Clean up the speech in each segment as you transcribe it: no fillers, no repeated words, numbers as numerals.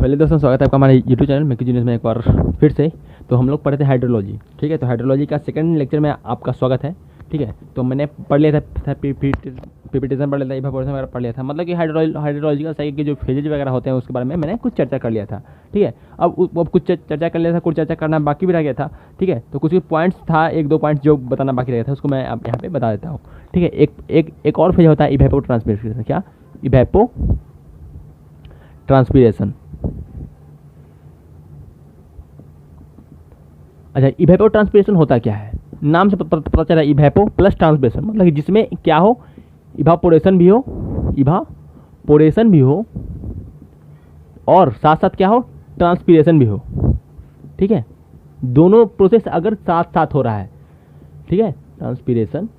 Hello दोस्तों, स्वागत है आपका हमारे यूट्यूब चैनल मैक्यूजीनियस में एक बार फिर से। तो हम लोग पढ़े थे हाइड्रोलॉजी, ठीक है। तो हाइड्रोलॉजी का सेकंड लेक्चर में आपका स्वागत है, ठीक है। तो मैंने पढ़ लिया था पीपीटेशन पढ़ लिया था, इवेपोरेशन वगैरह पढ़ लिया था, मतलब कि हाइड्रोलॉजिकल साइकिल के जो फेजेज वगैरह होते हैं उसके बारे में मैंने कुछ चर्चा कर लिया था, ठीक है। अब कुछ चर्चा कर लिया था, कुछ चर्चा करना बाकी भी रह गया था, ठीक है। तो कुछ पॉइंट्स था, एक दो पॉइंट्स जो बताना बाकी रह गया था, उसको मैं आप यहाँ पे बता देता हूँ, ठीक है। एक और फेज होता है इवेपो ट्रांसपिरेशन। क्या? इवेपो ट्रांसपिरेशन। अच्छा, इवेपो ट्रांसपिरेशन होता क्या है? नाम से पता चला, इवेपो प्लस ट्रांसपिरेशन, मतलब कि जिसमें क्या हो, इवापोरेशन भी हो और साथ साथ क्या हो, ट्रांसपिरेशन भी हो, ठीक है। दोनों प्रोसेस अगर साथ साथ हो रहा है, ठीक है, ट्रांसपिरेशन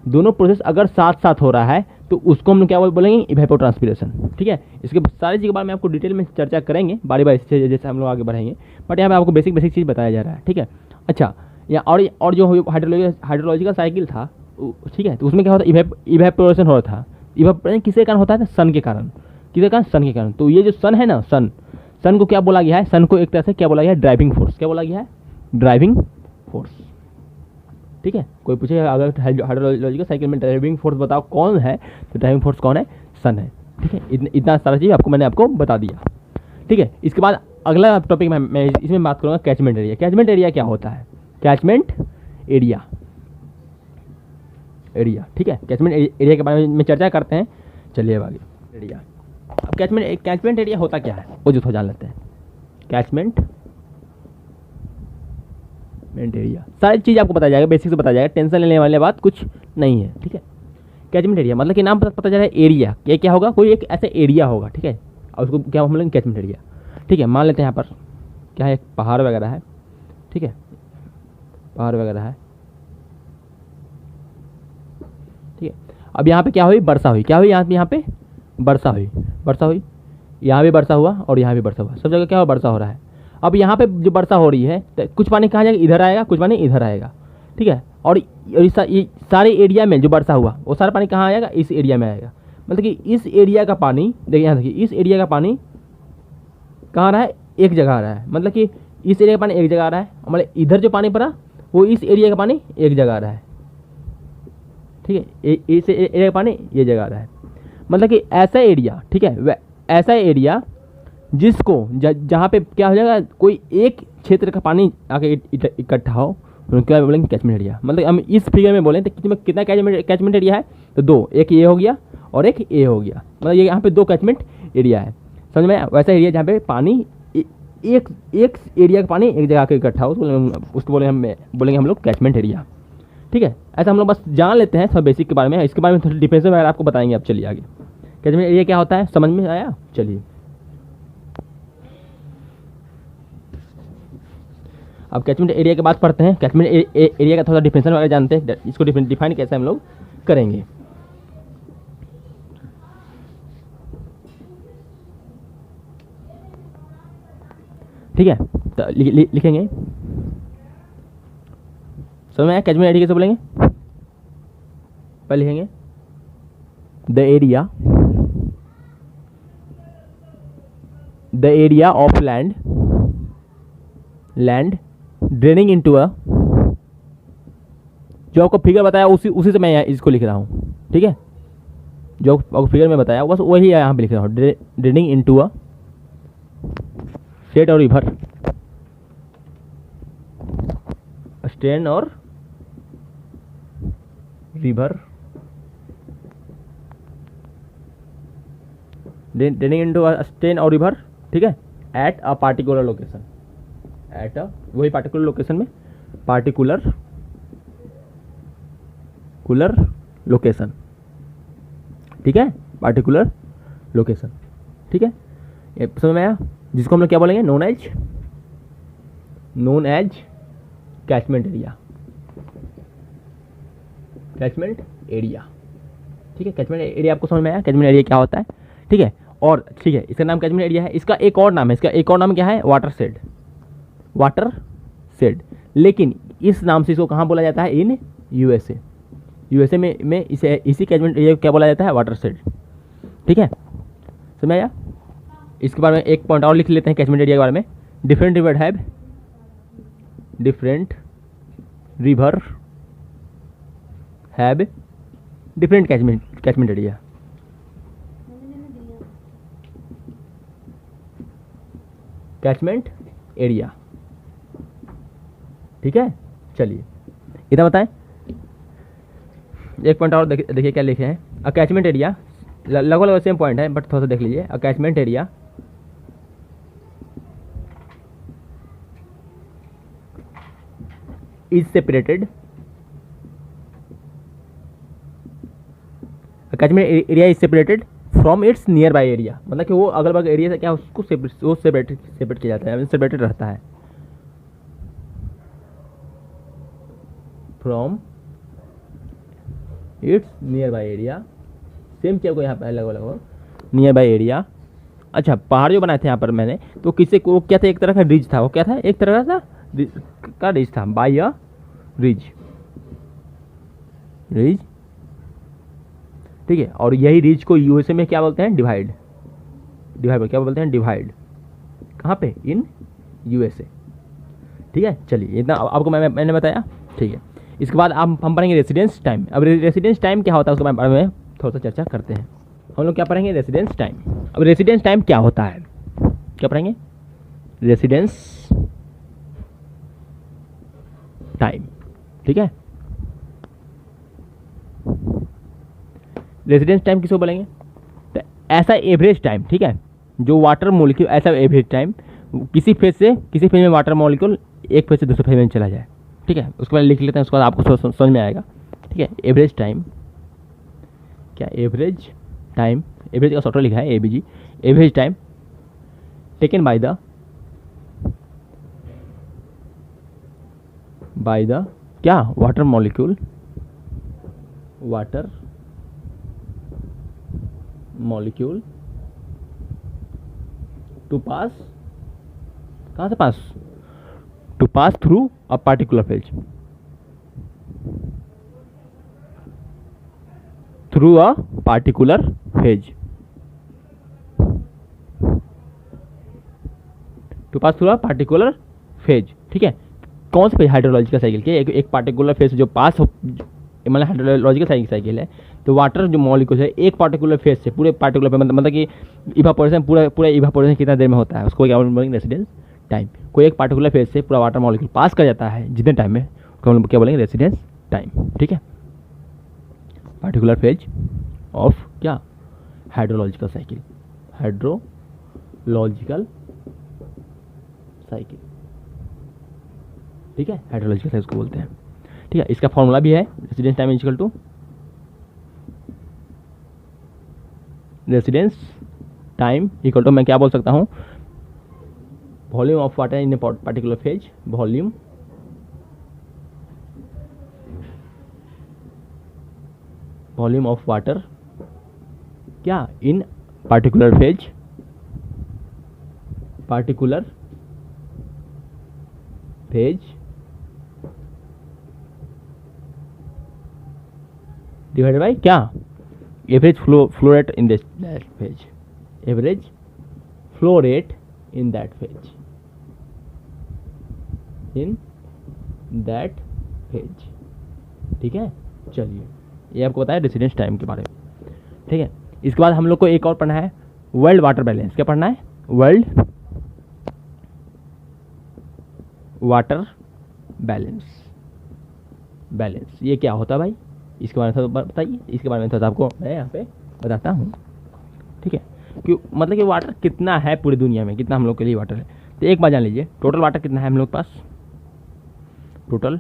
दोनों प्रोसेस अगर साथ साथ हो रहा है तो उसको हम क्या बोलेंगे, इवेपो ट्रांसपिरेशन, ठीक है। इसके सारी चीज़ के बारे में आपको डिटेल में चर्चा करेंगे बारी बारी से जैसे हम लोग आगे बढ़ेंगे, बट यहाँ पे आपको बेसिक चीज़ बताया जा रहा है, ठीक है। अच्छा, या और जो हाइड्रोलॉजिकल साइकिल था, ठीक है, तो उसमें क्या होता है, इवेपोरेशन हो रहा था। इवेपोरेशन किसके कारण होता है? सन के कारण। किसके कारण? सन के कारण। तो ये जो सन है ना, सन को क्या बोला गया है? सन को एक तरह से क्या बोला गया है? Driving force. क्या बोला गया है? ड्राइविंग फोर्स, ठीक है। कोई पूछे अगर हाइड्रोलॉजिकल साइकिल में ड्राइविंग फोर्स बताओ कौन है, तो ड्राइविंग फोर्स कौन है? सन है, ठीक है। इतना सारा चीज़ मैंने आपको बता दिया, ठीक है। इसके बाद अगला टॉपिक मैं इसमें बात करूँगा कैचमेंट एरिया। कैचमेंट एरिया क्या होता है? कैचमेंट एरिया, ठीक है। कैचमेंट एरिया के बारे में चर्चा करते हैं। चलिए अब आगे एरिया। अब कैचमेंट एरिया होता क्या है वो जो जान लेते हैं। कैचमेंट एरिया सारी चीज़ आपको बताया जाएगा, बेसिक से बताया जाएगा, टेंशन लेने वाली बात कुछ नहीं है, ठीक है। कैचमेंट एरिया मतलब कि नाम पता चल रहा है एरिया, क्या होगा, कोई एक ऐसा एरिया होगा, ठीक है, और उसको क्या हम लोग कैचमेंट एरिया, ठीक है। मान लेते हैं यहाँ पर क्या है, पहाड़ वगैरह है, ठीक है, पहाड़ वगैरह है, ठीक है। अब यहाँ पे क्या हुई, वर्षा हुई। क्या हुई? यहाँ पे वर्षा हुई, यहाँ भी वर्षा हुआ और यहाँ भी वर्षा हुआ, सब जगह क्या हुआ, वर्षा हो रहा है। अब यहाँ पे जो वर्षा हो रही है तो कुछ पानी कहाँ जाएगा, इधर आएगा, कुछ पानी इधर आएगा, ठीक है। और ये सारे एरिया में जो वर्षा हुआ वो सारा पानी कहाँ आएगा, इस एरिया में आएगा। मतलब कि इस एरिया का पानी, देखिए यहाँ देखिए, इस एरिया का पानी कहाँ आ रहा है, एक जगह आ रहा है। मतलब कि इस एरिया का पानी एक जगह आ रहा है, मतलब इधर जो पानी पड़ा वो इस एरिया का पानी एक जगह आ रहा है, ठीक है। इस एरिया का पानी ये जगह आ रहा है। मतलब कि ऐसा एरिया, ठीक है, ऐसा एरिया जिसको जहाँ पे क्या हो जाएगा, कोई एक क्षेत्र का पानी आके इकट्ठा हो, तो क्या बोलेंगे, कैचमेंट एरिया। मतलब हम इस फिगर में बोलें तो कितना कैचमेंट एरिया है, तो दो, एक ये हो गया और एक ये हो गया, मतलब ये यहाँ पे दो कैचमेंट एरिया है, समझ में। वैसा एरिया जहाँ पे पानी एक एरिया का पानी एक जगह आके इकट्ठा हो, उसको बोलेंगे हम लोग कैचमेंट एरिया, ठीक है। ऐसा हम लोग बस जान लेते हैं सब बेसिक के बारे में, इसके बारे में थोड़ी डिफेंस वगैरह आपको बताएंगे। अब चलिए आगे, कैचमेंट एरिया क्या होता है, समझ में आया? चलिए अब कैचमेंट एरिया के बाद पढ़ते हैं। कैचमेंट एरिया का थोड़ा डिफिनेशन वगैरह जानते हैं, इसको डिफाइन कैसे हम लोग करेंगे। ठीक है, तो लिखेंगे, समझ में आया कैचमेंट एरिया कैसे बोलेंगे? पहले लिखेंगे the area of land draining into a, जो आपको फिगर बताया उसी से मैं इसको लिख रहा हूँ, ठीक है। जो आपको फिगर में बताया बस वही यहाँ पे लिख रहा हूँ, ड्रेनिंग इनटू अ स्टेट और रिवर, स्ट्रेन और river, draining into a strain और रिवर, ठीक है, at a particular location, at a वही पार्टिकुलर लोकेशन में, पार्टिकुलर लोकेशन, ठीक है, पार्टिकुलर लोकेशन, ठीक है। ये समझ में आया, जिसको हम लोग क्या बोलेंगे, नोन एज कैचमेंट एरिया, ठीक है। कैचमेंट एरिया आपको समझ में आया, कैचमेंट एरिया क्या होता है, ठीक है। और ठीक है, इसका नाम कैचमेंट एरिया है, इसका एक और नाम है, क्या है, वाटर शेड। लेकिन इस नाम से इसको कहाँ बोला जाता है, इन यूएसए में इसे इसी कैचमेंट एरिया को क्या बोला जाता है, वाटर शेड, ठीक है, समझ आया। इसके बारे में एक पॉइंट और लिख लेते हैं कैचमेंट एरिया के बारे में। Different river have different river have different catchment area. Catchment area, ठीक है। चलिए इतना बताएं। एक पॉइंट और देखिए क्या लिखे हैं। अ कैचमेंट एरिया, लगभग सेम पॉइंट है बट थोड़ा सा देख लीजिए। A catchment area is separated, catchment area is separated from its nearby area, मतलब कि वो अगल बगल एरिया से क्या उसको सेपरेट किया जाता है, सेपरेटेड रहता है from its nearby area. Same चीज़ को यहाँ पर लगभग नियर बाई एरिया। अच्छा, पहाड़ जो बनाए थे यहाँ पर मैंने, तो किससे वो क्या था, एक तरह का रिज था। वो क्या था, एक तरह का रिज था, बाई अ रिज, ठीक है। और यही रिज को यूएसए में क्या बोलते हैं, डिवाइड क्या बोलते हैं, डिवाइड। कहाँ पे, इन यूएसए, ठीक है। चलिए इतना आपको मैंने बताया, ठीक है। इसके बाद हम पढ़ेंगे रेसिडेंस टाइम। अब रेसिडेंस टाइम क्या होता है उसके बारे में थोड़ा सा चर्चा करते हैं। हम लोग क्या पढ़ेंगे, रेसिडेंस टाइम। अब रेसिडेंस टाइम क्या होता है, क्या पढ़ेंगे, रेसिडेंस टाइम, ठीक है। रेसिडेंस टाइम किसको बोलेंगे, तो ऐसा एवरेज टाइम, ठीक है, जो वाटर मॉलिक्यूल, ऐसा एवरेज टाइम किसी फेज में वाटर मॉलिक्यूल एक फेज से दूसरे फेज में चला जाए, ठीक है। उसके बाद लिख लेते हैं, उसके बाद आपको समझ में आएगा, ठीक है। एवरेज टाइम क्या, एवरेज टाइम, एवरेज का शॉर्ट लिखा है ABG. Average time taken by the क्या, वाटर मॉलिक्यूल टू पास, कहाँ से pass, to pass through a particular phase, through a particular phase, to pass through a particular phase, ठीक है। कौन सा फेज, हाइड्रोलॉजिकल साइकिल के एक पार्टिकुलर फेज जो पास हो, मतलब हाइड्रोलॉजिकल साइकिल है। तो वाटर जो मॉलिक्यूल है एक पार्टिकुलर फेज से पूरे पार्टिकुलर मतलब कि इवापोरेशन, पूरा इवापोरेशन कितना देर में होता है, उसको क्या बोलेंगे, रेसिडेंस टाइम। कोई एक पार्टिकुलर फेज से पूरा वाटर मॉलिक्यूल पास कर जाता है जितने टाइम में, उसको हम क्या बोलेंगे, रेसिडेंस टाइम, ठीक है। पार्टिकुलर फेज ऑफ क्या, हाइड्रोलॉजिकल साइकिल, ठीक है। हाइड्रोलॉजिकल साइकिल को बोलते हैं, ठीक है। इसका फॉर्मूला भी है, residence time equal to residence time equal to, मैं क्या बोल सकता हूँ, volume of water in a particular phase, volume of water क्या, in particular phase, divided by क्या, average flow rate in that phase, average flow rate in that phase, ठीक है। चलिए ये आपको बताया रेसिडेंस टाइम के बारे में, ठीक है। इसके बाद हम लोग को एक और पढ़ना है, वर्ल्ड वाटर बैलेंस। क्या पढ़ना है, वर्ल्ड वाटर बैलेंस। ये क्या होता है भाई, इसके बारे में थोड़ा बताइए। इसके बारे में थोड़ा आपको मैं यहाँ पे बताता हूँ, ठीक है। क्यों, मतलब कि वाटर कितना है पूरी दुनिया में, कितना हम लोग के लिए वाटर है। तो एक बार जान लीजिए, टोटल वाटर कितना है हम लोग के पास, टोटल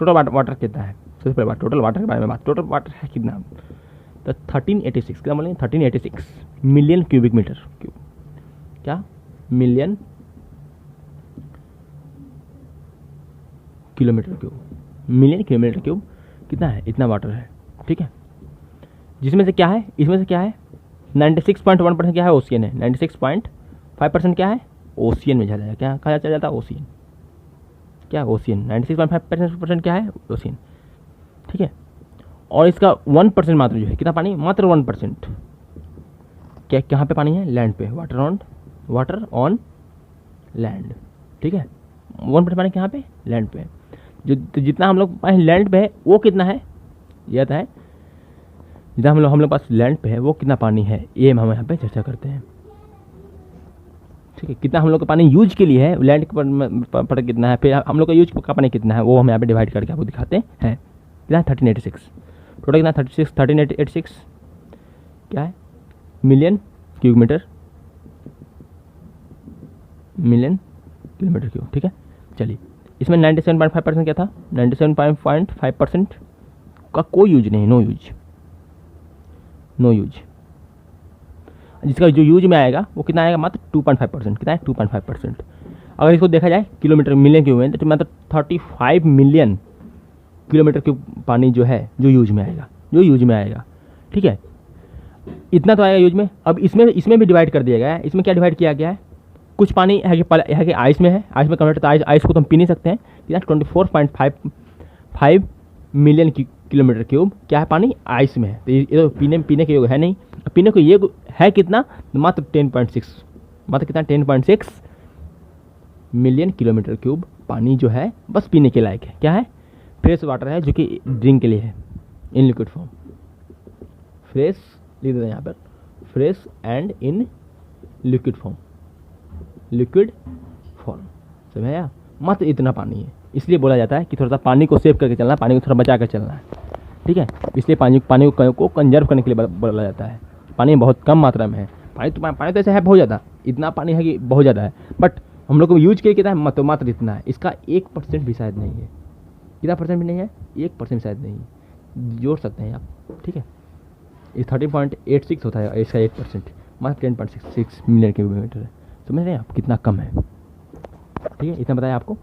वाटर कितना है। सबसे पहले बात टोटल वाटर के बारे में बात, टोटल वाटर है कितना, तो 1386, क्या बोलेंगे, 1386 मिलियन क्यूबिक मीटर क्यूब, क्या, मिलियन किलोमीटर क्यूब कितना है, इतना वाटर है, ठीक है। जिसमें से क्या है, इसमें से क्या है, 96.1% क्या है, ओशियन है। 96.5% क्या है, ओशियन में चला जाता है, क्या कहा चला जाता है, ओशियन, क्या, ओशियन। 96.5% क्या है, ओशियन, ठीक है। और इसका 1% मात्र जो है, कितना पानी, मात्र 1% क्या, कहाँ पे पानी है, लैंड पे, water on water on land, ठीक है। 1% पानी कहाँ पे, लैंड पे। जो तो जितना हम लोग पास लैंड पे है वो कितना है, यह था है जितना हम लोग पास लैंड पे है वो कितना पानी है, ये हम यहाँ पे चर्चा करते हैं, ठीक है। कितना हम लोग का पानी यूज के लिए है, लैंड पर कितना है, फिर हम लोग का यूज का पानी कितना है, वो हम यहाँ पे डिवाइड करके आपको दिखाते हैं। कितना 1386 टोटल, कितना 1386 क्या है, मिलियन क्यूब किलोमीटर क्यूब, ठीक है। चलिए इसमें 97.5% क्या था, 97.5% का कोई यूज नहीं, नो यूज। जिसका जो यूज में आएगा वो कितना आएगा, मात्र 2.5%। कितना है, 2.5%। अगर इसको देखा जाए किलोमीटर मिलियन क्यूब में, तो मात्र 35 मिलियन किलोमीटर क्यूब पानी जो है जो यूज में आएगा, ठीक है। इतना तो आएगा यूज में। अब इसमें भी डिवाइड कर दिया गया है। इसमें क्या डिवाइड किया गया है, कुछ पानी है कि आइस में है, आइस में कन्वर्ट, तो आइस को तो हम पी नहीं सकते हैं। कितना 24.5 मिलियन किलोमीटर क्यूब क्या है, पानी आइस में है। तो ये तो पीने के योग है नहीं। पीने को ये है कितना, मात्र 10.6, मात्र कितना 10.6 मिलियन किलोमीटर क्यूब पानी जो है बस पीने के लायक है। क्या है, फ्रेश वाटर है, जो कि ड्रिंक के लिए है, इन लिक्विड फॉर्म। फ्रेश लिख देते हैं यहाँ पर, fresh and in liquid form, समझ आया। मात्र इतना पानी है, इसलिए बोला जाता है कि थोड़ा सा पानी को सेव करके चलना है, पानी को थोड़ा बचा कर चलना है, ठीक है। इसलिए पानी को कंजर्व करने के लिए बोला जाता है। पानी बहुत कम मात्रा में है, पानी तो ऐसा है बहुत ज़्यादा, इतना पानी है कि बहुत ज़्यादा है, बट हम लोग को यूज किया कितना है, तो मात्र इतना है। इसका 1% भी शायद नहीं है। कितना परसेंट भी नहीं है, 1% शायद नहीं है, जोड़ सकते हैं आप, ठीक है। ये 13.86 होता है, इसका 1% मात्र 10.66 मिलियन किलोमीटर है। समझ रहे हैं आप कितना कम है, ठीक है। इतना बताया आपको।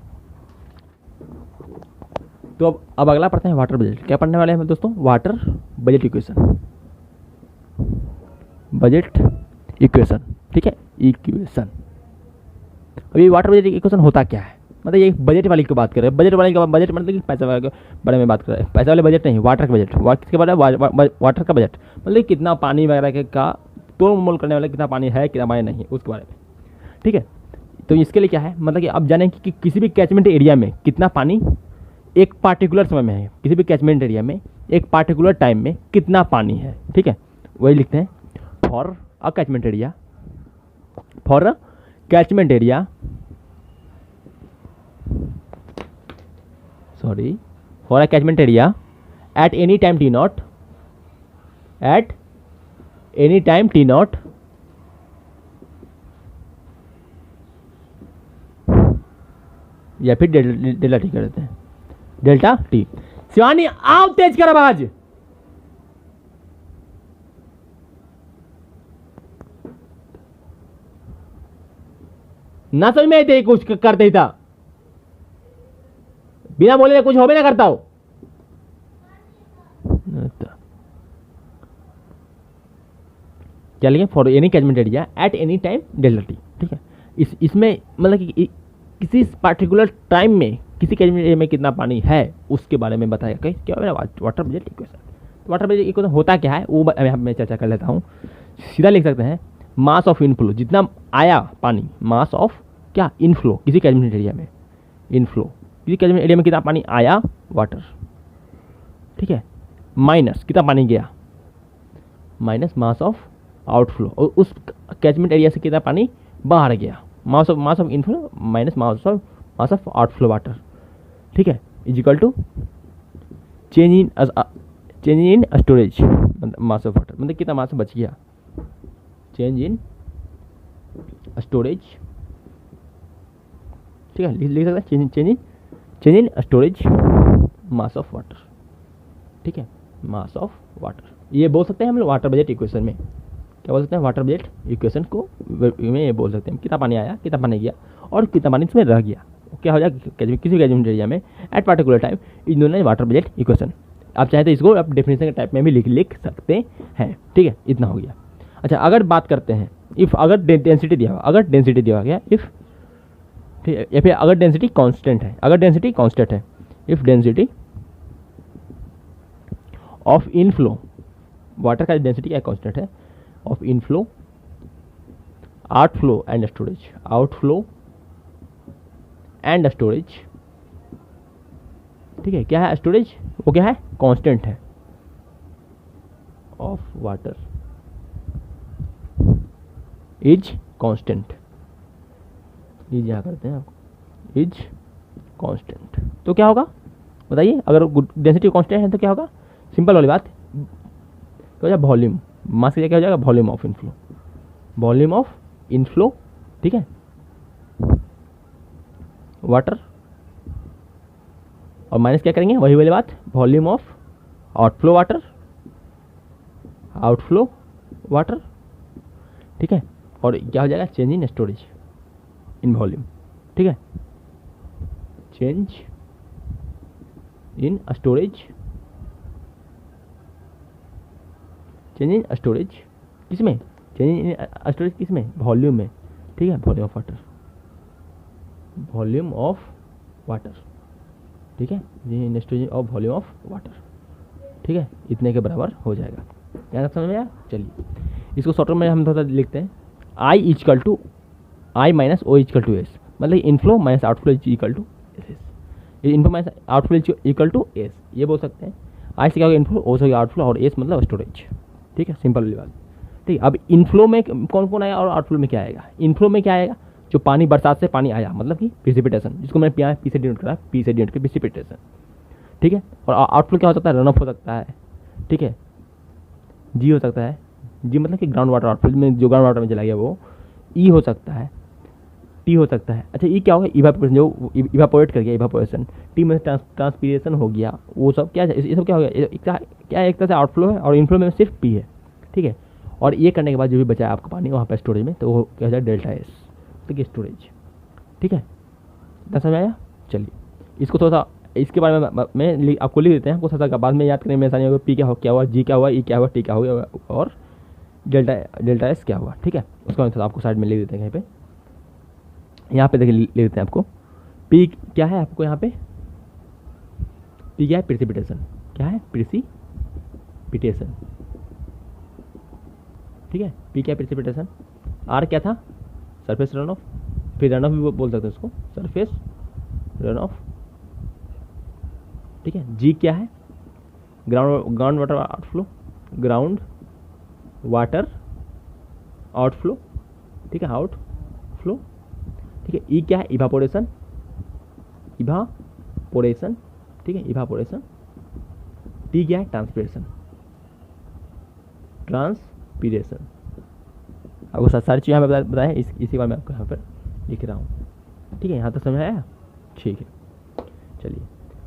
तो अब अगला पढ़ते हैं वाटर बजट। क्या पढ़ने वाले हैं दोस्तों, वाटर बजट इक्वेशन, ठीक है, इक्वेशन। अब ये वाटर बजट इक्वेशन होता क्या है, मतलब ये बजट वाली की बात कर रहे हैं। बजट मतलब कि पैसा वाले के बारे में बात कर रहे हैं। पैसा वाले बजट नहीं, वाटर का बजट। किसके बारे में, वाटर का बजट, मतलब कितना पानी वगैरह का तोड़ मोल करने वाला, कितना पानी है कितना पानी नहीं है, उसके बारे में, ठीक है। तो इसके लिए क्या है, मतलब कि आप जानें कि किसी भी कैचमेंट एरिया में कितना पानी एक पार्टिकुलर समय में है, किसी भी कैचमेंट एरिया में एक पार्टिकुलर टाइम में कितना पानी है, ठीक है। वही लिखते हैं, for a catchment area at any time t naught या फिर डेल्टा टी कर देते हैं, डेल्टा टी। शिवानी आओ, तेज कर आवाज। ना समझ में आते कुछ करते ही था, बिना बोले कुछ हो भी ना करता हो। क्या लिखे, for any catchment area at any time delta T, ठीक है। इसमें मतलब कि किसी पर्टिकुलर टाइम में किसी कैचमेंट एरिया में कितना पानी है उसके बारे में बताया। क्या है water budget equation. Water budget equation होता क्या है वो यहाँ मैं चर्चा कर लेता हूँ। सीधा लिख सकते हैं, मास ऑफ इनफ्लो, जितना आया पानी, मास ऑफ क्या, इनफ्लो, किसी कैचमेंट एरिया में इनफ्लो, किसी कैचमेंट एरिया में कितना पानी आया, वाटर, ठीक है, माइनस कितना पानी गया, माइनस मास ऑफ आउटफ्लो, और उस कैचमेंट एरिया से कितना पानी बाहर गया, mass of inflow minus mass of outflow water, ठीक है, is equal to change in storage mass of water, मतलब कितना मास बच गया, चेंज इन स्टोरेज, ठीक है, लिख सकते हैं change in storage mass of water, ठीक है, मास ऑफ वाटर। ये बोल सकते हैं हम लोग वाटर बजट इक्वेशन में, क्या बोल सकते हैं, वाटर बजट इक्वेशन को में ये बोल सकते हैं कितना पानी आया, कितना पानी गया, और कितना पानी इसमें रह गया, क्या हो जाएगा किसी कैचमेंट एरिया में एट पार्टिकुलर टाइम, इन दोनों वाटर बजट इक्वेशन। आप चाहे तो इसको आप डेफिनेशन के टाइप में भी लिख सकते हैं, ठीक है, इतना हो गया। अच्छा, अगर बात करते हैं इफ़, अगर डेंसिटी दिया हुआ, अगर डेंसिटी दिया गया इफ़, या फिर अगर डेंसिटी कांस्टेंट है, if density of inflow, water का डेंसिटी क्या कांस्टेंट है, of inflow outflow and storage, outflow and storage, ठीक है। क्या है स्टोरेज, वो क्या है, कांस्टेंट है ऑफ वाटर इज कांस्टेंट, ये यहाँ करते हैं आपको, इज कांस्टेंट। तो क्या होगा बताइए, अगर डेंसिटी कांस्टेंट है तो क्या होगा, सिंपल वाली बात, क्या हो जाएगा, वॉल्यूम, मास क्या हो जाएगा, volume of inflow, volume of inflow, ठीक है, वाटर, और माइनस क्या करेंगे, वही वाली बात, volume of outflow water, outflow water, ठीक है। और क्या हो जाएगा, change in storage in volume, ठीक है, change in storage, change in storage किसमें, चेंज इन स्टोरेज किसमें, वॉल्यूम में, ठीक है, volume of water, volume of water, ठीक है, इन storage of volume of water, ठीक है, इतने के बराबर हो जाएगा। यहाँ तक समझ में आया। चलिए इसको शॉर्ट में हम थोड़ा लिखते हैं, I is equal to I minus O is equal to S, मतलब inflow minus outflow equal to S, inflow minus outflow equal to S, ये बोल सकते हैं। आई से क्या होगा इनफ्लो, ओ से होगा आउटफ्लो, और एस मतलब स्टोरेज, ठीक है, सिंपल वाली बात। ठीक है, अब इनफ्लो में कौन कौन आएगा और आउटफ्लो में क्या आएगा, इनफ्लो में क्या आएगा, जो पानी बरसात से पानी आया, मतलब कि प्रिसिपिटेशन, जिसको मैंने पी से डिनोट करा, पी से डिनोट के प्रिसिपिटेशन, ठीक है। और आउटफ्लो क्या हो सकता है, रन ऑफ हो सकता है, ठीक है, जी हो सकता है, जी मतलब कि ग्राउंड वाटर आउटफ्लो में जो ग्राउंड वाटर में चला गया वो, ई हो सकता है, टी हो सकता है। अच्छा ई क्या होगा, इवापोरेशन, जो इवापोरेट कर गया, इवापोरेशन, टी में ट्रांसपीरेशन हो गया, वो सब क्या है, ये सब क्या हो गया, क्या एक तरह से आउटफ्लो है, और इनफ्लो में सिर्फ पी है, ठीक है। और ये करने के बाद जो भी बचा है आपका पानी वहाँ पर स्टोरेज में, तो वो क्या हो जाए डेल्टा एस, ठीक है, स्टोरेज, ठीक है, इतना समझ आया। चलिए इसको थोड़ा सा इसके बारे में मैं आपको लिख देते हैं, आपको थोड़ा सा बाद में याद करने में आसानी होगी, पी क्या हुआ, जी क्या हुआ, ई क्या हुआ, टी क्या हुआ, और डेल्टा एस क्या हुआ, ठीक है। उसको थोड़ा आपको साइड में लिख देते हैं कहीं पे, यहाँ पे देखिए लिख देते हैं आपको, पी क्या है आपको यहाँ पे, पी क्या है, प्रिसिपिटेशन, क्या है, प्रिसिपिटेशन, ठीक है, पी क्या है, प्रिसिपिटेशन, आर क्या था, सरफेस रन ऑफ, फिर रन ऑफ भी बोल सकते हैं उसको, सरफेस रन ऑफ, ठीक है। जी क्या है, ground water outflow, ground water outflow, ठीक है, आउटफ्लो, ठीक है। ई क्या है, इवापोरेशन, इवापोरेशन, ठीक है, इवापोरेशन। टी क्या है, ट्रांसपीरेशन, ट्रांसपीरेशन। आपको सारी चीज़ यहाँ पे बताया, इसी बार मैं आपको यहाँ पर लिख रहा हूँ, ठीक है, यहाँ तक समझ आया, ठीक है। चलिए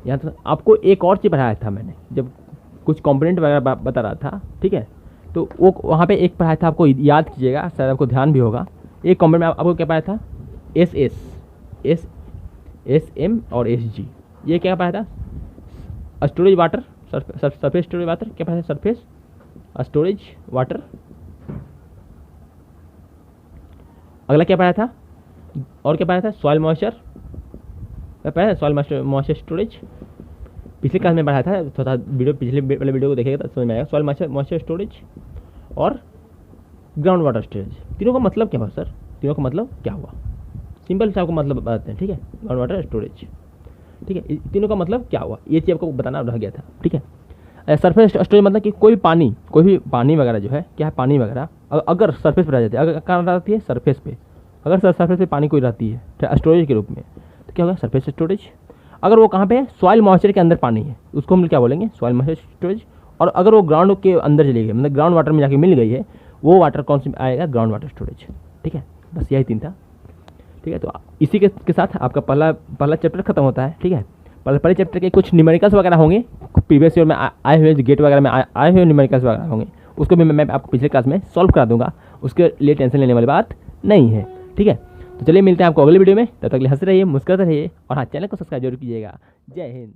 यहाँ तक आपको एक और चीज़ पढ़ाया था मैंने, जब कुछ कंपोनेंट वगैरह बता रहा था, ठीक है, तो वो वहाँ पे एक पढ़ाया था, आपको याद कीजिएगा, शायद आपको ध्यान भी होगा। एक कंपोनेंट में आपको क्या पढ़ाया था, एस एम और एस जी, ये क्या पढ़ाया था, storage water, surface storage water, क्या पढ़ाया था, सरफेस स्टोरेज वाटर। अगला क्या पढ़ाया था, और क्या पढ़ाया था, सॉइल मॉइस्चर, क्या पढ़ाया था, सॉइल मॉइस्चर स्टोरेज, पिछले क्लास में पढ़ाया था, थोड़ा वीडियो पिछले वाले वीडियो को देखेगा तो समझ में आएगा। सॉइल मॉइस्चर स्टोरेज और ग्राउंड वाटर स्टोरेज, तीनों का मतलब क्या हुआ सर, तीनों का मतलब क्या हुआ, सिंपल से आपको मतलब बताते हैं, ठीक है। ग्राउंड वाटर स्टोरेज, ठीक है, तीनों का मतलब क्या हुआ, ये चीज़ आपको बताना रह गया था, ठीक है। सरफेस स्टोरेज मतलब कि कोई भी पानी वगैरह जो है, क्या है, पानी वगैरह अगर सरफेस पर रह जाती है, अगर कहाँ रहती है, सरफेस पे, अगर सरफेस पे पानी कोई रहती है स्टोरेज के रूप में, तो क्या होगा, सरफेस स्टोरेज। अगर वो कहाँ पे है, सॉइल मॉइस्चर के अंदर पानी है, उसको हम क्या बोलेंगे, सॉइल मॉइस्चर स्टोरेज। और अगर वो ग्राउंड के अंदर चली गई, मतलब ग्राउंड वाटर में जाके मिल गई है, वो वाटर कौन सी आएगा, ग्राउंड वाटर स्टोरेज, ठीक है। बस यही तीन था, ठीक है। तो इसी के साथ आपका पहला चैप्टर खत्म होता है, ठीक है। पहले चैप्टर के कुछ न्यूमेरिकल्स वगैरह होंगे, प्रीवियस ईयर में आए हुए गेट वगैरह में आए हुए न्यूमेरिकल्स वगैरह होंगे, उसको भी मैं आपको पिछले क्लास में सॉल्व करा दूंगा, उसके लिए टेंशन लेने वाली बात नहीं है, ठीक है। तो चलिए मिलते हैं आपको अगले वीडियो में, तब तक हंसते रहिए, मुस्कुराते रहिए, और हाँ, चैनल को सब्सक्राइब जरूर कीजिएगा। जय हिंद।